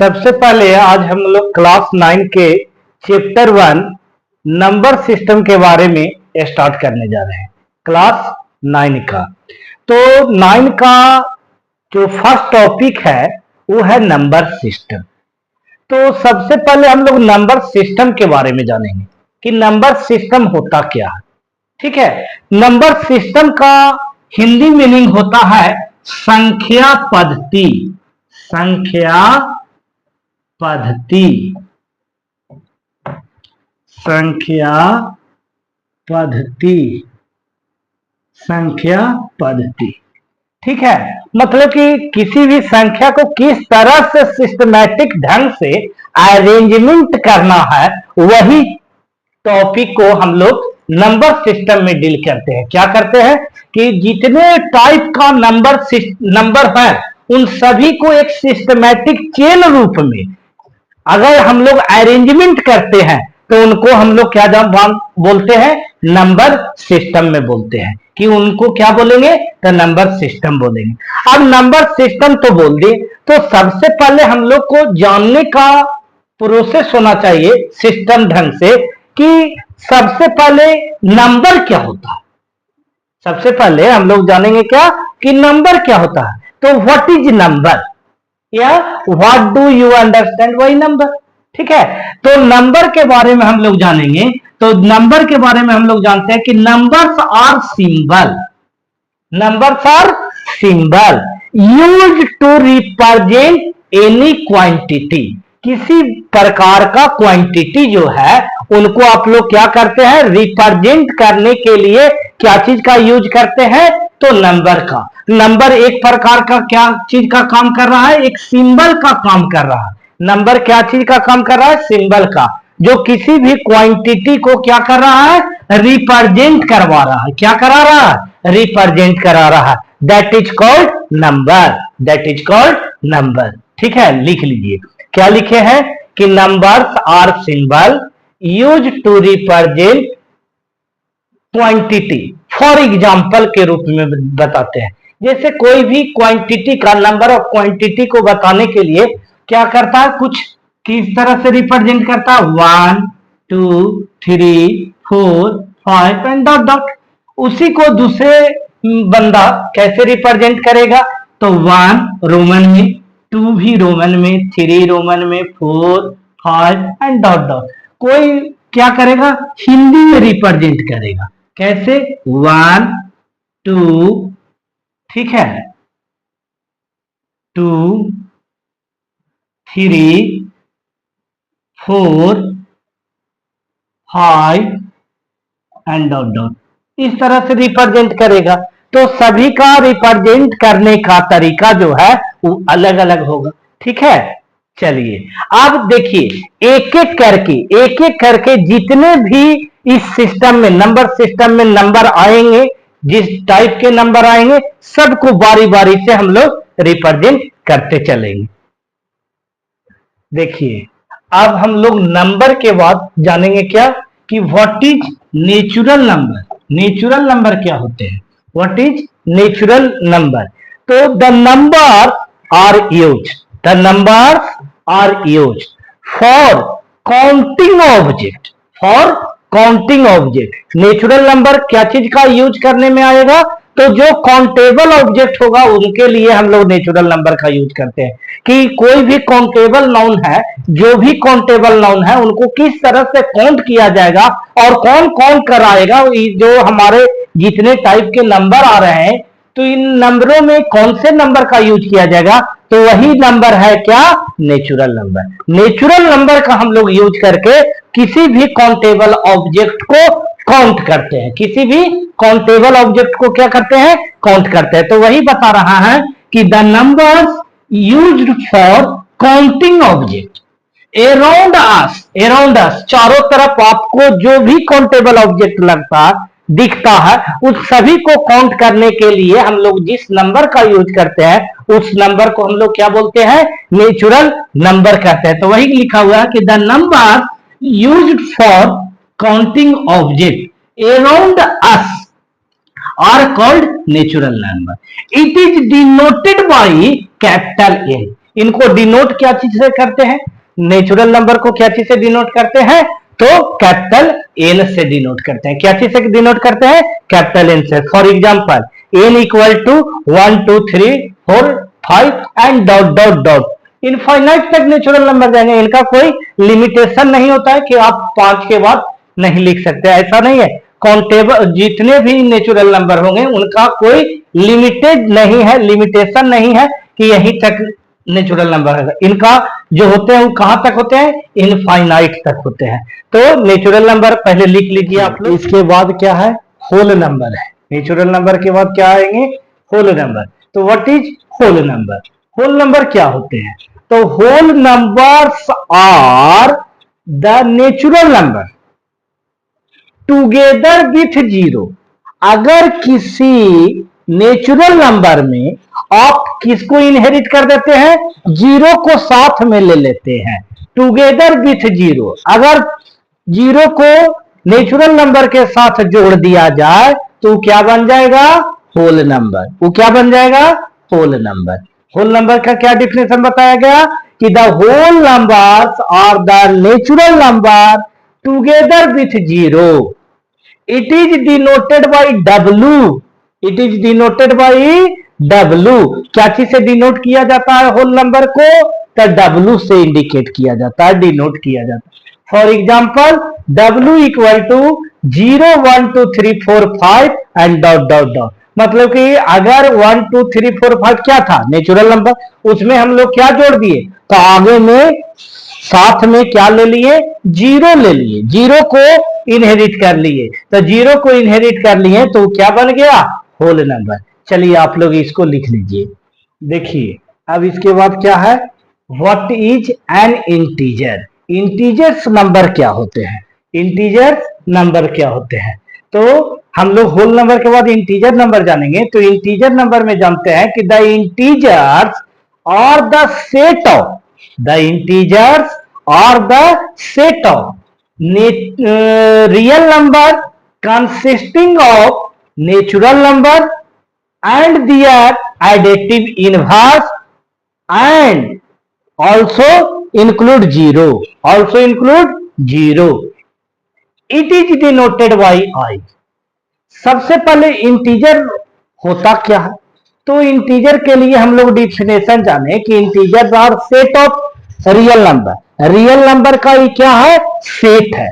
सबसे पहले आज हम लोग क्लास 9 के चैप्टर 1 नंबर सिस्टम के बारे में स्टार्ट करने जा रहे हैं। क्लास 9 का तो 9 का जो फर्स्ट टॉपिक है वो है नंबर सिस्टम। तो सबसे पहले हम लोग नंबर सिस्टम के बारे में जानेंगे कि नंबर सिस्टम होता क्या है। ठीक है, नंबर सिस्टम का हिंदी मीनिंग होता है संख्या पद्धति। संख्या पद्धति, संख्या पद्धति, संख्या पद्धति। ठीक है, मतलब कि किसी भी संख्या को किस तरह से सिस्टमैटिक ढंग से अरेंजमेंट करना है, वही टॉपिक को हम लोग नंबर सिस्टम में डील करते हैं। क्या करते हैं कि जितने टाइप का नंबर है उन सभी को एक सिस्टमैटिक चेन रूप में अगर हम लोग अरेंजमेंट करते हैं तो उनको हम लोग क्या बोलते हैं, नंबर सिस्टम में बोलते हैं। कि उनको क्या बोलेंगे, तो नंबर सिस्टम बोलेंगे। अब नंबर सिस्टम तो बोल दिए, तो सबसे पहले हम लोग को जानने का प्रोसेस होना चाहिए सिस्टम ढंग से कि सबसे पहले नंबर क्या होता है। सबसे पहले हम लोग जानेंगे क्या कि नंबर क्या होता है। तो व्हाट इज नंबर या what do you understand by number. ठीक है, तो नंबर के बारे में हम लोग जानेंगे। तो नंबर के बारे में हम लोग जानते हैं कि numbers are symbol, numbers are symbol used to represent any quantity. किसी प्रकार का क्वांटिटी जो है उनको आप लोग क्या करते हैं, रिप्रेजेंट करने के लिए क्या चीज का यूज करते हैं, तो नंबर का। नंबर एक प्रकार का क्या चीज का काम कर रहा है, एक सिंबल का काम कर रहा है। नंबर क्या चीज का काम कर रहा है, सिंबल का, जो किसी भी क्वांटिटी को क्या कर रहा है, रिप्रेजेंट करवा रहा है। क्या करा रहा है, रिप्रेजेंट करा रहा है। That is called number, that is called number. ठीक है, लिख लीजिए क्या लिखे हैं कि numbers are symbol use to represent quantity. For example के रूप में बताते हैं, जैसे कोई भी क्वांटिटी का, नंबर ऑफ क्वांटिटी को बताने के लिए क्या करता है, कुछ किस तरह से रिप्रेजेंट करता है, 1 2 3 4 5 एंड डॉट डॉट। उसी को दूसरे बंदा कैसे रिप्रेजेंट करेगा, तो 1 रोमन में, 2 भी रोमन में, 3 रोमन में, 4 5 एंड डॉट डॉट। कोई क्या करेगा, हिंदी में रिप्रेजेंट करेगा। कैसे, 1 2, ठीक है, 2 3 4 5 एंड डॉट डॉट, इस तरह से रिप्रेजेंट करेगा। तो सभी का रिप्रेजेंट करने का तरीका जो है वो अलग अलग होगा। ठीक है, चलिए अब देखिए एक एक करके जितने भी इस सिस्टम में, नंबर सिस्टम में नंबर आएंगे, जिस टाइप के नंबर आएंगे सबको बारी बारी से हम लोग रिप्रेजेंट करते चलेंगे। देखिए अब हम लोग नंबर के बाद जानेंगे क्या कि what is natural number. Natural number क्या होते हैं, व्हाट इज नेचुरल नंबर। तो the number are use, the numbers are use for counting object, for counting object. Natural number क्या चीज का यूज करने में आएगा, तो जो काउंटेबल ऑब्जेक्ट होगा उनके लिए हम लोग नेचुरल नंबर का यूज करते हैं। कि कोई भी काउंटेबल नाउन है, जो भी काउंटेबल नाउन है उनको किस तरह से काउंट किया जाएगा और कौन काउंट कराएगा, जो हमारे जितने टाइप के नंबर आ रहे हैं, तो इन नंबरों में कौन से नंबर का यूज किया जाएगा, तो वही नंबर है क्या, नेचुरल नंबर। नेचुरल नंबर का हम लोग यूज करके किसी भी काउंटेबल ऑब्जेक्ट को काउंट करते हैं, किसी भी काउंटेबल ऑब्जेक्ट को क्या करते हैं, काउंट करते हैं। तो वही बता रहा है कि the numbers used for counting object around us, around us, चारों तरफ आपको जो भी काउंटेबल ऑब्जेक्ट लगता दिखता है उस सभी को काउंट करने के लिए हम लोग जिस नंबर का यूज करते हैं उस नंबर को हम लोग क्या बोलते हैं, नेचुरल नंबर कहते हैं। तो वही लिखा हुआ है कि the number used for counting object around us are called natural number. It is denoted by capital N. इनको डिनोट क्या चीज से करते हैं? नेचुरल नंबर को क्या चीज से डिनोट करते हैं? तो कैपिटल एन से डिनोट करते हैं। क्या चीज से डिनोट करते हैं? कैपिटल एन से। For example N equal to 1 2 3 4 5 and dot dot dot, infinite तक नेचुरल नंबर जाएंगे। इनका कोई लिमिटेशन नहीं होता है कि आप 5 के बाद नहीं लिख सकते, ऐसा नहीं है। काउंटेबल जितने भी नेचुरल नंबर होंगे उनका कोई लिमिटेड नहीं है, लिमिटेशन नहीं है कि यहीं तक नेचुरल नंबर है। इनका जो होते हैं वो कहां तक होते हैं? इनफाइनाइट तक होते हैं। तो नेचुरल नंबर पहले लिख लीजिए आप लोग। इसके बाद क्या है? होल नंबर है। नेचुरल नंबर के बाद क्या आएंगे? Whole number. तो what is whole number? Whole number क्या होते हैं? तो whole numbers are the natural number together with zero. अगर किसी नेचुरल नंबर में आप किसको इनहेरिट कर देते हैं? जीरो को साथ में ले लेते हैं, टुगेदर विथ जीरो। अगर जीरो को नेचुरल नंबर के साथ जोड़ दिया जाए तो क्या बन जाएगा? Whole number. वो क्या बन जाएगा? Whole number. होल नंबर का क्या डिफिनेशन बताया गया? कि the whole numbers are the natural number together with zero. It is denoted by W. It is denoted by W. क्या चीज से डिनोट किया जाता है होल नंबर को? तो डब्ल्यू से इंडिकेट किया जाता है, डिनोट किया जाता है। For example W equal to 0 1 2 3 4 5 and dot dot dot. मतलब कि अगर 1 2 3 4 5 क्या था? नेचुरल नंबर, उसमें हम लोग क्या जोड़ दिए? तो आगे में साथ में क्या ले लिए? जीरो ले लिए, जीरो को इनहेरिट कर लिए। तो जीरो को इनहेरिट कर लिए तो क्या बन गया? Whole number. चलिए आप लोग इसको लिख लीजिए। देखिए अब इसके बाद क्या है? What is an integer? Integers number क्या होते हैं? इंटीजर्स नंबर क्या होते हैं? तो हम लोग होल नंबर के बाद इंटीजर नंबर जानेंगे। तो इंटीजर नंबर में जानते हैं कि the integers are the set of, the integers are the set of real number consisting of natural number and their additive inverse and also include zero, also include zero. It is denoted by I. सबसे पहले integer होता क्या है? तो integer के लिए हम लोग डिफिनेशन जाने कि integer are set of real number. Real number का ये क्या है? सेट है,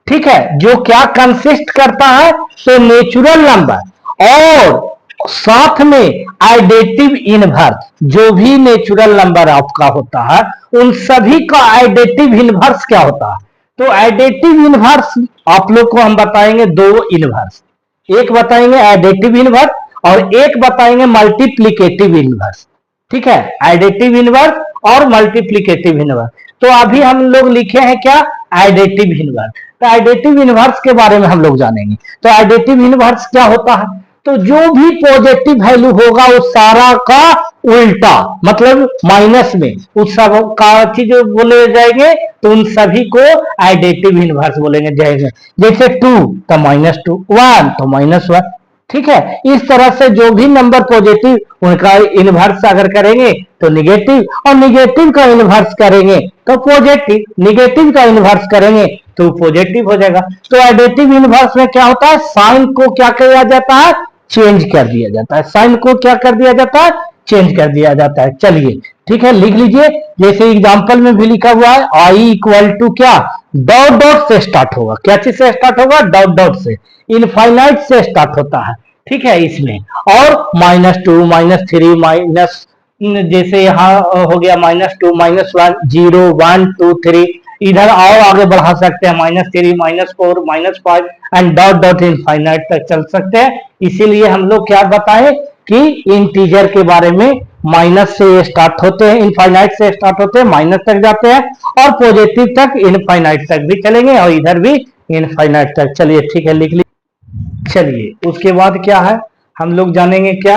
ठीक है, जो क्या कंसिस्ट करता है? तो नेचुरल नंबर और साथ में आइडेटिव इनवर्स। जो भी नेचुरल नंबर आपका होता है उन सभी का आइडेटिव इनवर्स क्या होता है? तो आइडेटिव इनवर्स आप लोग को हम बताएंगे दो इनवर्स। एक बताएंगे आइडेटिव इनवर्स और एक बताएंगे मल्टीप्लिकेटिव इनवर्स। ठीक है, आइडेटिव इनवर्स और मल्टीप्लिकेटिव इनवर्स। तो अभी हम लोग लिखे हैं क्या? आइडेटिव इनवर्स। तो आइडेटिव इनवर्स के बारे में हम लोग जानेंगे। तो आइडेटिव इनवर्स क्या होता है? तो जो भी पॉजिटिव वैल्यू होगा उस सारा का उल्टा, मतलब माइनस में उस सब का चीज बोले जाएंगे तो उन सभी को आइडेटिव इनवर्स बोलेंगे जाएंगे। जैसे 2 तो -2, 1 तो -1। ठीक है, इस तरह से जो भी नंबर पॉजिटिव उनका इनवर्स अगर करेंगे तो निगेटिव, और निगेटिव का इनवर्स करेंगे तो पॉजिटिव, निगेटिव का इनवर्स करेंगे तो पॉजिटिव हो जाएगा। तो एडिटिव इनवर्स में क्या होता है? साइन को क्या किया जाता है? चेंज कर दिया जाता है। साइन को क्या कर दिया जाता है? चेंज कर दिया जाता है। चलिए ठीक है, लिख लीजिए। जैसे एग्जांपल में भी लिखा हुआ है आई इक्वल टू क्या? डॉट डॉट से स्टार्ट होगा। क्या चीज से स्टार्ट होगा? डॉट डॉट से। इनफाइनाइट से स्टार्ट होता है, ठीक है इसमें। और -2 -3 माइनस, जैसे यहाँ हो गया -2 -1 0 1 2 3, इधर और आगे बढ़ा सकते हैं -3 -4 -5 एंड डॉट डॉट इनफाइनाइट तक चल सकते हैं। इसीलिए हम लोग क्या बताएं कि इंटीजर के बारे में माइनस से स्टार्ट होते हैं, इनफाइनाइट से स्टार्ट होते हैं, माइनस तक जाते हैं और पॉजिटिव तक इनफाइनाइट तक भी चलेंगे और इधर भी इनफाइनाइट तक। चलिए ठीक है, लिख लीजिए। चलिए उसके बाद क्या है हम लोग जानेंगे क्या?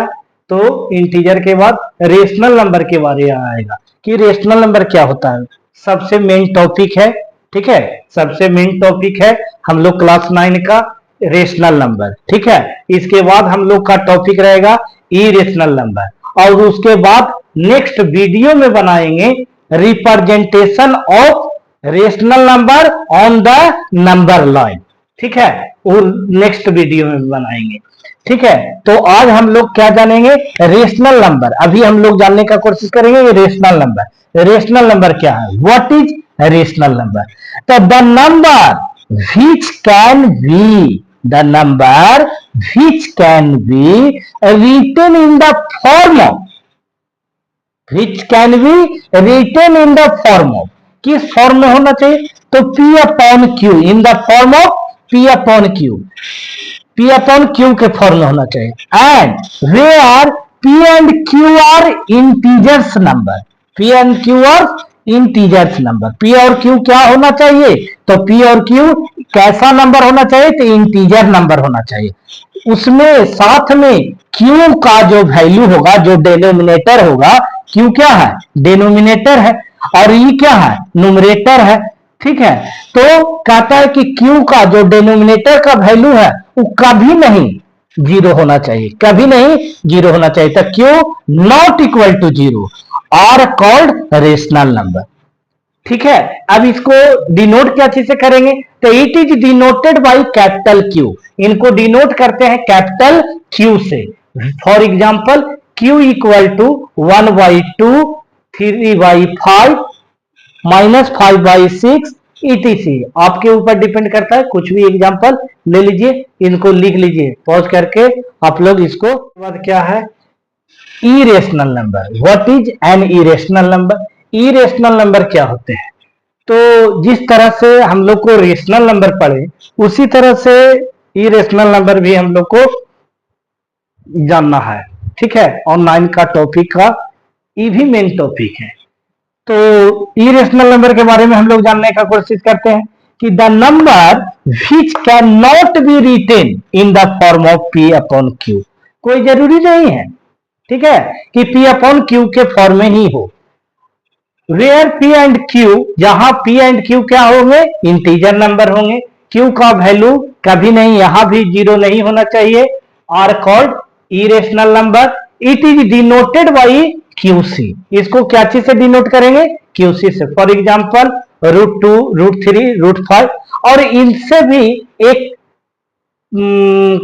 तो इंटीजर के बाद रेशनल नंबर के बारे में आएगा कि रेशनल नंबर क्या होता है। सबसे मेन टॉपिक है, ठीक है, सबसे मेन टॉपिक है हम लोग क्लास 9 का रेशनल नंबर। ठीक है, इसके बाद हम लोग का टॉपिक रहेगा इरेशनल नंबर और उसके बाद नेक्स्ट वीडियो में बनाएंगे representation of rational number on the number line. ठीक है, वो नेक्स्ट वीडियो में बनाएंगे। ठीक है, तो आज हम लोग क्या जानेंगे, रेशनल नंबर। अभी हम लोग जानने का कोशिश करेंगे रेशनल नंबर। रेशनल नंबर क्या है, व्हाट इज रेशनल नंबर? तो the number which can be, the number which can be written in the form of, which can be written in the form of, किस form में होना चाहिए? तो P upon Q, in the form of P upon Q, P upon Q के form में होना चाहिए। And वे are P and Q are integers number, P and Q are integers number. P और Q क्या होना चाहिए? तो P और Q कैसा नंबर होना चाहिए? तो इंटीजर नंबर होना चाहिए। उसमें साथ में Q का जो वैल्यू होगा, जो डेनोमिनेटर होगा, Q क्या है? डेनोमिनेटर है, और E क्या है? न्यूमरेटर है। ठीक है, तो कहता है कि Q का जो डेनोमिनेटर का वैल्यू है वो कभी नहीं जीरो होना चाहिए, कभी नहीं जीरो होना चाहिए। तो Q not equal to zero are called rational number. ठीक है, अब इसको डिनोट क्या चीज से करेंगे? तो it is denoted by capital Q, इनको डिनोट करते हैं कैपिटल Q से। For example Q equal to 1/2, 3/5, -5/6 etc। आपके ऊपर डिपेंड करता है, कुछ भी एग्जांपल ले लीजिए, इनको लिख लीजिए पॉज करके आप लोग इसको। बाद क्या है irrational number, what is an irrational number? Irrational number क्या होते हैं? तो जिस तरह से हम लोग को रेशनल नंबर पढ़े, उसी तरह से इरेशनल नंबर भी हम लोग को जानना है। ठीक है, ऑनलाइन का टॉपिक का ये भी मेन टॉपिक है। तो इरेशनल नंबर के बारे में हम लोग जानने का कोशिश करते हैं कि the number which can not be written in the form of P upon Q, कोई जरूरी नहीं है, ठीक है, कि P अपॉन Q के फॉर्म में ही हो। वेयर P एंड Q, जहां P एंड Q क्या होंगे? इंटीजर नंबर होंगे। Q का वैल्यू कभी नहीं, यहां भी जीरो नहीं होना चाहिए, are called irrational number. It is denoted by QC, इसको क्या चीज से डिनोट करेंगे? QC से। फॉर एग्जाम्पल √2, √3, √5, और इनसे भी एक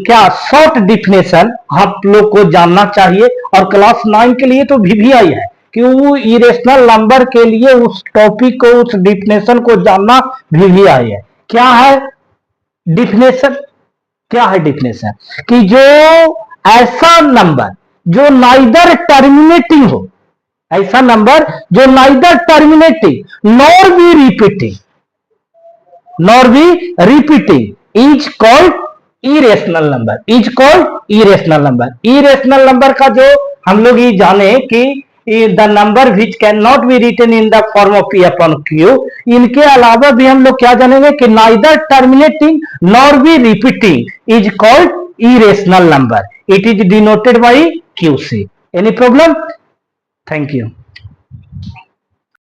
क्या शॉर्ट डिफिनेशन आप लोग को जानना चाहिए, और क्लास 9 के लिए तो VVI है कि वो इरेशनल नंबर के लिए उस टॉपिक को, उस डिफिनेशन को जानना VVI है। क्या है डिफिनेशन? क्या है डिफिनेशन? कि जो ऐसा नंबर जो नाइदर टर्मिनेटिंग हो, ऐसा नंबर जो neither terminating nor be repeating, nor be repeating is called irrational number, is called irrational number. Irrational number का जो हम लोग ये जाने कि the number which can not be written in the form of P upon Q, इनके अलावा भी हम लोग क्या जानेंगे कि neither terminating nor be repeating is called irrational number, it is denoted by QC। any problem? Thank you।